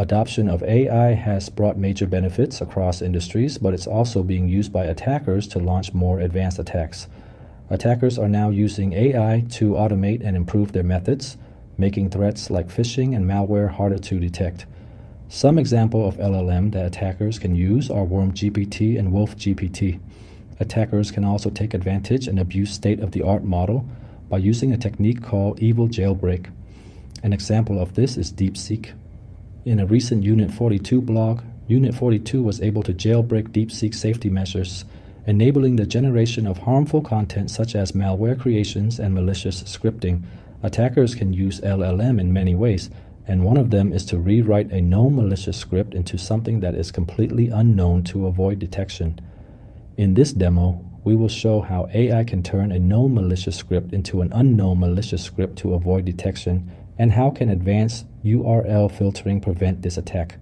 Adoption of AI has brought major benefits across industries, but it's also being used by attackers to launch more advanced attacks. Attackers are now using AI to automate and improve their methods, making threats like phishing and malware harder to detect. Some example of LLM that attackers can use are WormGPT and WolfGPT. Attackers can also take advantage and abuse state-of-the-art model by using a technique called evil jailbreak. An example of this is DeepSeek. In a recent Unit 42 blog, Unit 42 was able to jailbreak DeepSeek safety measures, enabling the generation of harmful content such as malware creations and malicious scripting. Attackers can use LLM in many ways, and one of them is to rewrite a known malicious script into something that is completely unknown to avoid detection. In this demo, we will show how AI can turn a known malicious script into an unknown malicious script to avoid detection, and how can advanced URL filtering prevent this attack.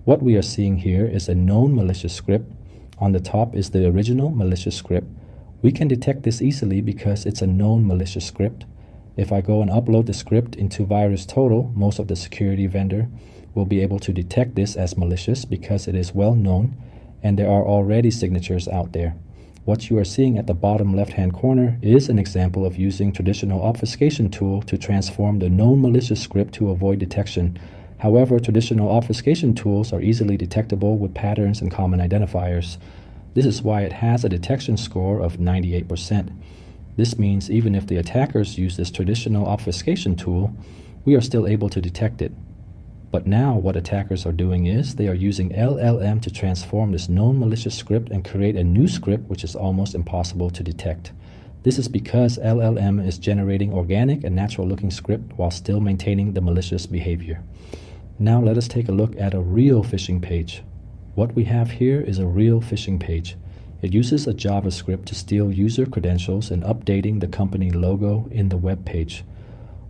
What we are seeing here is a known malicious script. On the top is the original malicious script. We can detect this easily because it's a known malicious script. If I go and upload the script into VirusTotal, most of the security vendor will be able to detect this as malicious because it is well known and there are already signatures out there. What you are seeing at the bottom left-hand corner is an example of using traditional obfuscation tool to transform the known malicious script to avoid detection. However, traditional obfuscation tools are easily detectable with patterns and common identifiers. This is why it has a detection score of 98%. This means even if the attackers use this traditional obfuscation tool, we are still able to detect it. But now what attackers are doing is they are using LLM to transform this known malicious script and create a new script which is almost impossible to detect. This is because LLM is generating organic and natural looking script while still maintaining the malicious behavior. Now let us take a look at a real phishing page. What we have here is a real phishing page. It uses a JavaScript to steal user credentials and updating the company logo in the web page.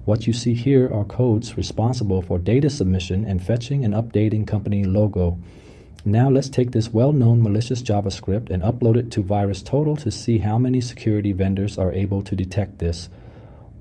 What you see here are codes responsible for data submission and fetching and updating company logo. Now let's take this well-known malicious JavaScript and upload it to VirusTotal to see how many security vendors are able to detect this.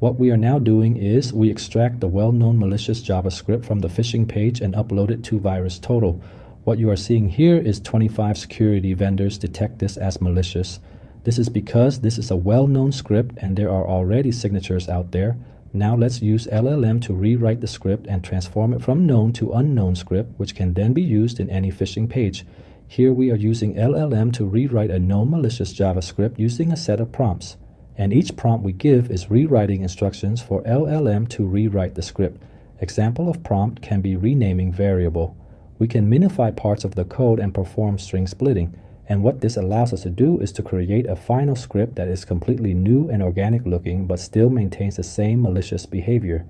What we are now doing is we extract the well-known malicious JavaScript from the phishing page and upload it to VirusTotal. What you are seeing here is 25 security vendors detect this as malicious. This is because this is a well-known script and there are already signatures out there. Now let's use LLM to rewrite the script and transform it from known to unknown script, which can then be used in any phishing page. Here we are using LLM to rewrite a known malicious JavaScript using a set of prompts. And each prompt we give is rewriting instructions for LLM to rewrite the script. Example of prompt can be renaming variable. We can minify parts of the code and perform string splitting. And what this allows us to do is to create a final script that is completely new and organic looking, but still maintains the same malicious behavior.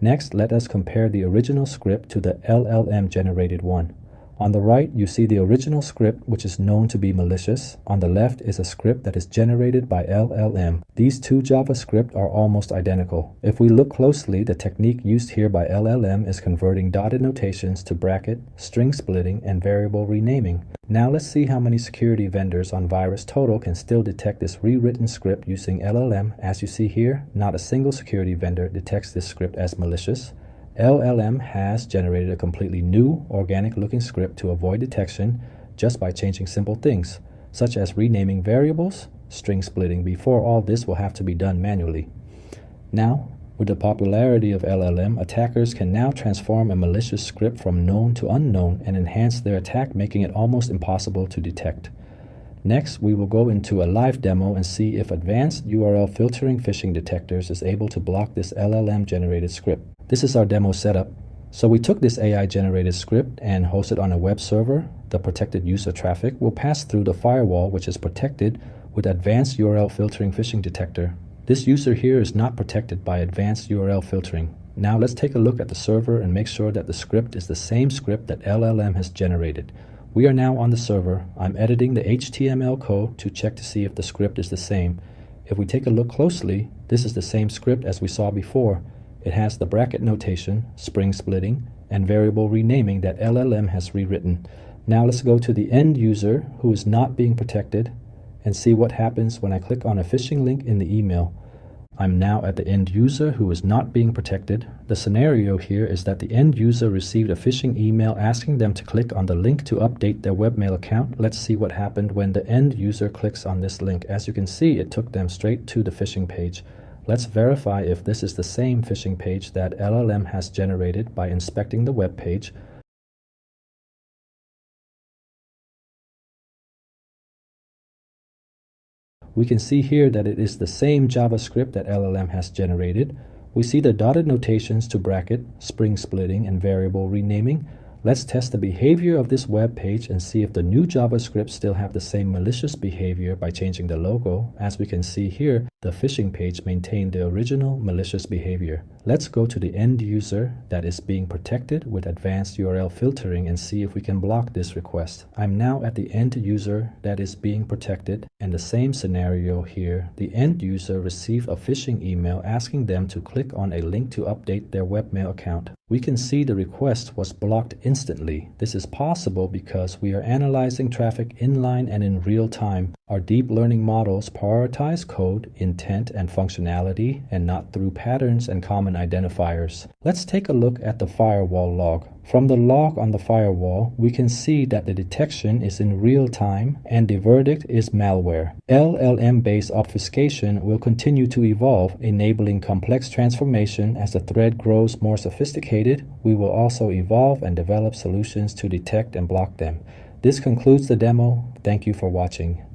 Next, let us compare the original script to the LLM-generated one. On the right, you see the original script, which is known to be malicious. On the left is a script that is generated by LLM. These two JavaScript are almost identical. If we look closely, the technique used here by LLM is converting dotted notations to bracket, string splitting, and variable renaming. Now let's see how many security vendors on VirusTotal can still detect this rewritten script using LLM. As you see here, not a single security vendor detects this script as malicious. LLM has generated a completely new, organic-looking script to avoid detection just by changing simple things, such as renaming variables, string splitting. Before all this will have to be done manually. Now, with the popularity of LLM, attackers can now transform a malicious script from known to unknown and enhance their attack, making it almost impossible to detect. Next, we will go into a live demo and see if advanced URL filtering phishing detectors is able to block this LLM-generated script. This is our demo setup. So we took this AI-generated script and hosted on a web server. The protected user traffic will pass through the firewall, which is protected with advanced URL filtering phishing detector. This user here is not protected by advanced URL filtering. Now let's take a look at the server and make sure that the script is the same script that LLM has generated. We are now on the server. I'm editing the HTML code to check to see if the script is the same. If we take a look closely, this is the same script as we saw before. It has the bracket notation, string splitting, and variable renaming that LLM has rewritten. Now let's go to the end user who is not being protected and see what happens when I click on a phishing link in the email. I'm now at the end user who is not being protected. The scenario here is that the end user received a phishing email asking them to click on the link to update their webmail account. Let's see what happened when the end user clicks on this link. As you can see, it took them straight to the phishing page. Let's verify if this is the same phishing page that LLM has generated by inspecting the web page. We can see here that it is the same JavaScript that LLM has generated. We see the dotted notations to bracket, spring splitting, and variable renaming. Let's test the behavior of this web page and see if the new JavaScript still have the same malicious behavior by changing the logo. As we can see here, the phishing page maintained the original malicious behavior. Let's go to the end user that is being protected with advanced URL filtering and see if we can block this request. I'm now at the end user that is being protected, and the same scenario here. The end user received a phishing email asking them to click on a link to update their webmail account. We can see the request was blocked instantly. This is possible because we are analyzing traffic inline and in real time. Our deep learning models prioritize code, intent, and functionality, and not through patterns and common identifiers. Let's take a look at the firewall log. From the log on the firewall, we can see that the detection is in real time and the verdict is malware. LLM-based obfuscation will continue to evolve, enabling complex transformation. As the threat grows more sophisticated, we will also evolve and develop solutions to detect and block them. This concludes the demo. Thank you for watching.